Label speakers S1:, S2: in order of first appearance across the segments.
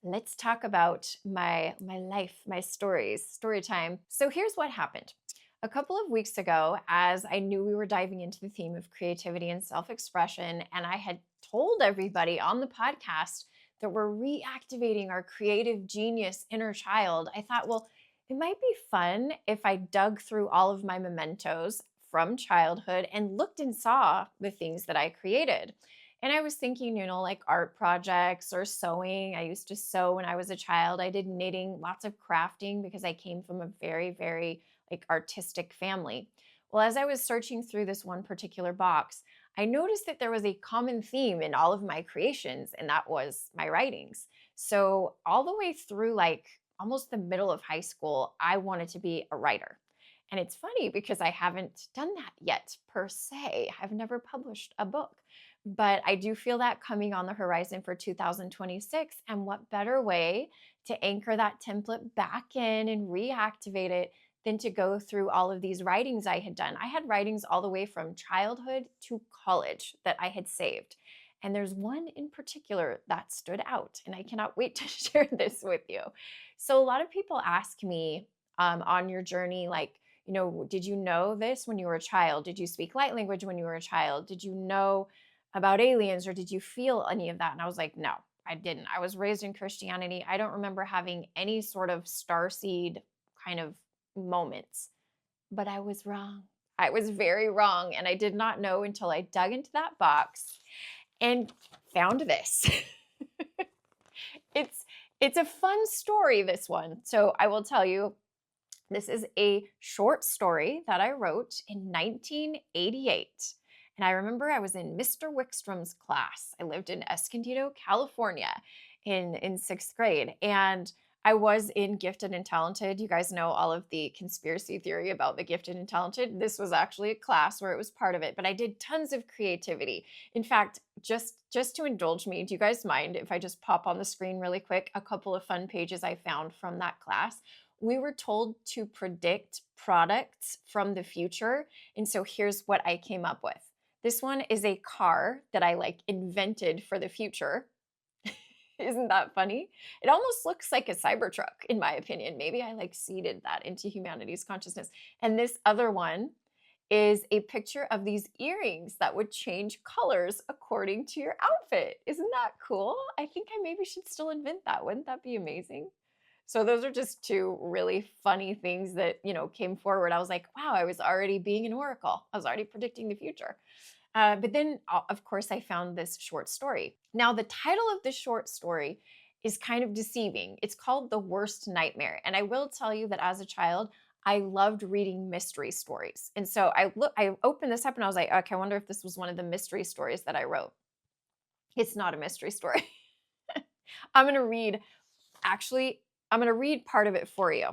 S1: let's talk about my life, my stories, story time. So here's what happened. A couple of weeks ago, as I knew we were diving into the theme of creativity and self-expression, and I had told everybody on the podcast that we're reactivating our creative genius inner child, I thought, well, it might be fun if I dug through all of my mementos from childhood and looked and saw the things that I created. And I was thinking, like art projects or sewing. I used to sew when I was a child. I did knitting, lots of crafting because I came from a very, very like artistic family. Well, as I was searching through this one particular box, I noticed that there was a common theme in all of my creations, and that was my writings. So, all the way through like almost the middle of high school, I wanted to be a writer. And it's funny because I haven't done that yet per se. I've never published a book. But I do feel that coming on the horizon for 2026. And what better way to anchor that template back in and reactivate it than to go through all of these writings I had done. I had writings all the way from childhood to college that I had saved. And there's one in particular that stood out, and I cannot wait to share this with you. So, a lot of people ask me on your journey, like, did you know this when you were a child? Did you speak light language when you were a child? Did you know about aliens, or did you feel any of that? And I was like, no, I didn't. I was raised in Christianity. I don't remember having any sort of starseed kind of moments, but I was wrong. I was very wrong. And I did not know until I dug into that box and found this. It's a fun story, this one. So I will tell you, this is a short story that I wrote in 1988. And I remember I was in Mr. Wickstrom's class. I lived in Escondido, California in sixth grade. And I was in Gifted and Talented. You guys know all of the conspiracy theory about the Gifted and Talented. This was actually a class where it was part of it, but I did tons of creativity. In fact, just to indulge me, do you guys mind if I just pop on the screen really quick a couple of fun pages I found from that class? We were told to predict products from the future. And so here's what I came up with. This one is a car that I invented for the future. Isn't that funny? It almost looks like a Cybertruck, in my opinion. Maybe I seeded that into humanity's consciousness. And this other one is a picture of these earrings that would change colors according to your outfit. Isn't that cool? I think I maybe should still invent that. Wouldn't that be amazing? So those are just two really funny things that, came forward. I was like, wow, I was already being an oracle. I was already predicting the future. But then, of course, I found this short story. Now, the title of this short story is kind of deceiving. It's called The Worst Nightmare. And I will tell you that as a child, I loved reading mystery stories. And so I opened this up and I was like, okay, I wonder if this was one of the mystery stories that I wrote. It's not a mystery story. I'm going to read part of it for you.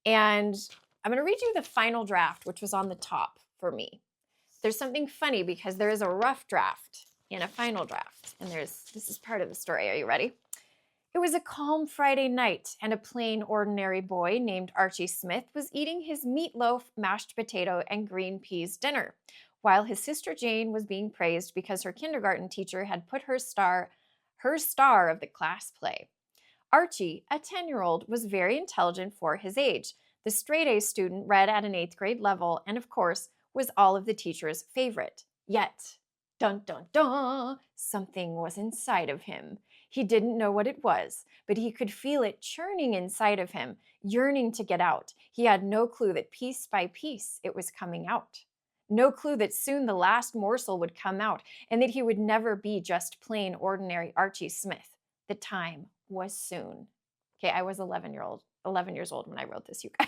S1: And I'm going to read you the final draft, which was on the top for me. There's something funny because there is a rough draft and a final draft. And this is part of the story. Are you ready? It was a calm Friday night, and a plain, ordinary boy named Archie Smith was eating his meatloaf, mashed potato, and green peas dinner, while his sister Jane was being praised because her kindergarten teacher had put her star of the class play. Archie, a 10-year-old, was very intelligent for his age. The straight-A student read at an 8th grade level and, of course, was all of the teacher's favorite. Yet, dun dun dun, something was inside of him. He didn't know what it was, but he could feel it churning inside of him, yearning to get out. He had no clue that piece by piece it was coming out. No clue that soon the last morsel would come out and that he would never be just plain ordinary Archie Smith. The time was soon. Okay, I was 11 years old when I wrote this, you guys.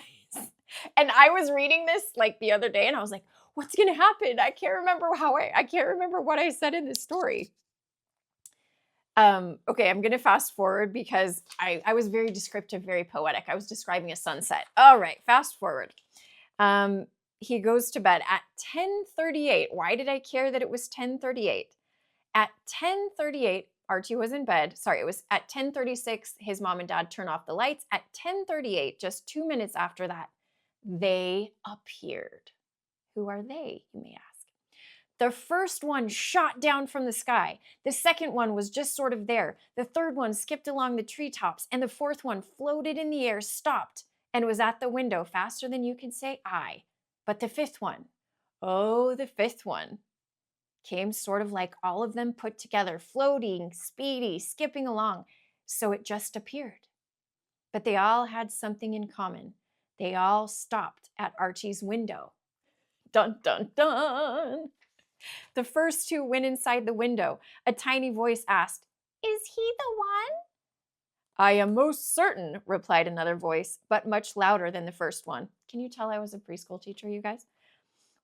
S1: And I was reading this the other day and I was like, what's going to happen? I can't remember what I said in this story. Okay, I'm going to fast forward because I was very descriptive, very poetic. I was describing a sunset. All right, fast forward. He goes to bed at 10:38. Why did I care that it was 10:38? At 10:38, Archie was in bed. Sorry, it was at 10:36, his mom and dad turned off the lights. At 10:38, just 2 minutes after that, they appeared. Who are they, you may ask? The first one shot down from the sky. The second one was just sort of there. The third one skipped along the treetops. And the fourth one floated in the air, stopped, and was at the window faster than you could say I. But the fifth one, oh, the fifth one, came sort of like all of them put together, floating, speedy, skipping along. So it just appeared. But they all had something in common. They all stopped at Archie's window. Dun, dun, dun. The first two went inside the window. A tiny voice asked, "Is he the one?" "I am most certain," replied another voice, but much louder than the first one. Can you tell I was a preschool teacher, you guys?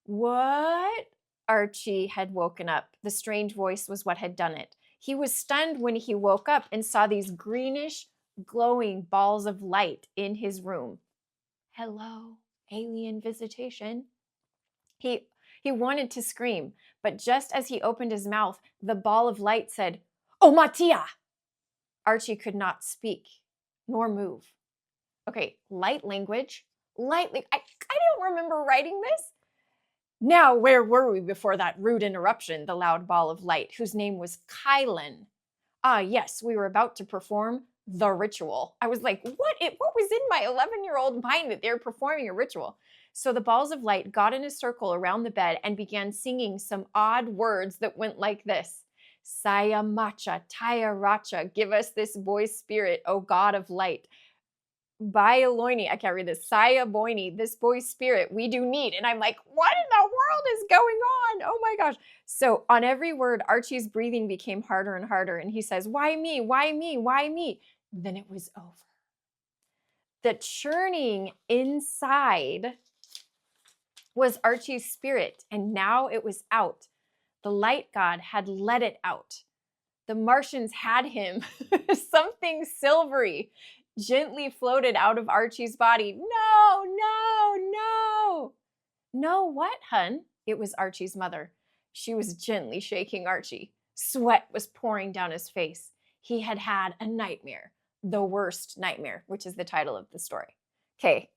S1: What? Archie had woken up. The strange voice was what had done it. He was stunned when he woke up and saw these greenish, glowing balls of light in his room. Hello, alien visitation. He wanted to scream, but just as he opened his mouth, the ball of light said, "Oh, Mattia!" Archie could not speak nor move. Okay, light language. I don't remember writing this. Now, where were we before that rude interruption? The loud ball of light, whose name was Kylan. Ah, yes, we were about to perform the ritual. I was like, what was in my 11-year-old mind that they were performing a ritual? So the balls of light got in a circle around the bed and began singing some odd words that went like this. Saya Macha, Taya Racha, give us this boy's spirit, O God of light. Baialoini, I can't read this. Saya Boini, this boy's spirit we do need. And I'm like, what in the world is going on? Oh my gosh. So on every word, Archie's breathing became harder and harder. And he says, why me? Why me? Why me? Then it was over. The churning inside was Archie's spirit, and now it was out. The light god had let it out. The Martians had him. Something silvery gently floated out of Archie's body. No, no, no. No, what, hun? It was Archie's mother. She was gently shaking Archie. Sweat was pouring down his face. He had had a nightmare. The worst nightmare, which is the title of the story. Okay,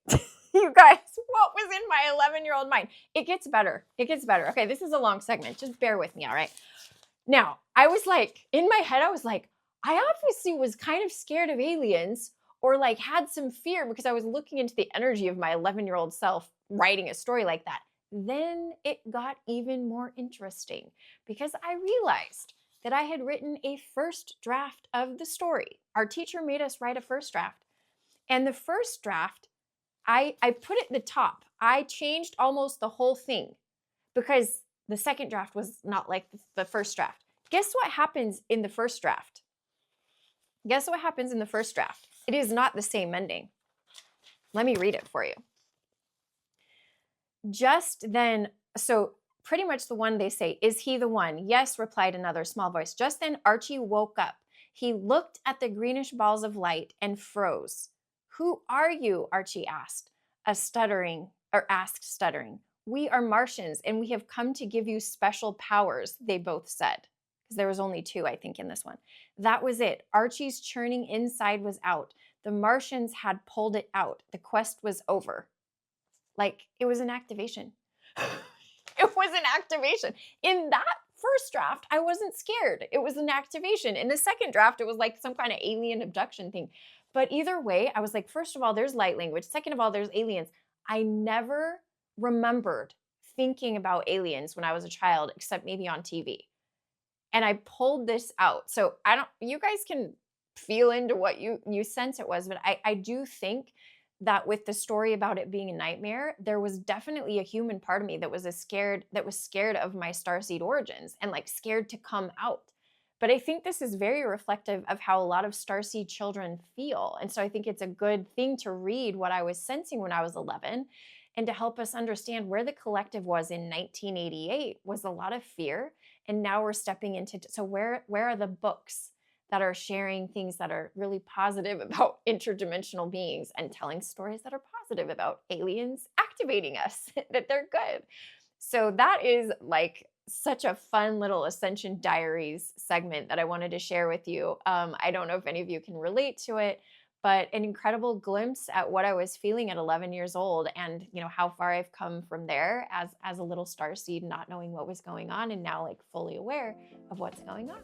S1: you guys, what was in my 11-year-old mind? It gets better. It gets better. Okay, this is a long segment. Just bear with me, all right? Now, I was like, in my head, I was like, I obviously was kind of scared of aliens or like had some fear because I was looking into the energy of my 11-year-old self writing a story like that. Then it got even more interesting because I realized that I had written a first draft of the story. Our teacher made us write a first draft. And the first draft, I put it at the top. I changed almost the whole thing because the second draft was not like the first draft. Guess what happens in the first draft? Guess what happens in the first draft? It is not the same ending. Let me read it for you. Just then, so pretty much the one they say, is he the one? Yes, replied another small voice. Just then Archie woke up. He looked at the greenish balls of light and froze. Who are you? Archie asked, stuttering. We are Martians, and we have come to give you special powers, they both said. Because there was only two, I think, in this one. That was it. Archie's churning inside was out. The Martians had pulled it out. The quest was over. Like, it was an activation. It was an activation. In that first draft, I wasn't scared. It was an activation. In the second draft, it was like some kind of alien abduction thing. But either way, I was like, first of all, there's light language. Second of all, there's aliens. I never remembered thinking about aliens when I was a child, except maybe on TV. And I pulled this out. So you guys can feel into what you sense it was, but I do think that with the story about it being a nightmare, there was definitely a human part of me that was scared of my starseed origins and like scared to come out. But I think this is very reflective of how a lot of starseed children feel. And so I think it's a good thing to read what I was sensing when I was 11 and to help us understand where the collective was in 1988 was a lot of fear. And now we're stepping into, so where are the books that are sharing things that are really positive about interdimensional beings and telling stories that are positive about aliens activating us, that they're good. So that is like such a fun little Ascension Diaries segment that I wanted to share with you. I don't know if any of you can relate to it, but an incredible glimpse at what I was feeling at 11 years old, and how far I've come from there as a little star seed, not knowing what was going on, and now like fully aware of what's going on.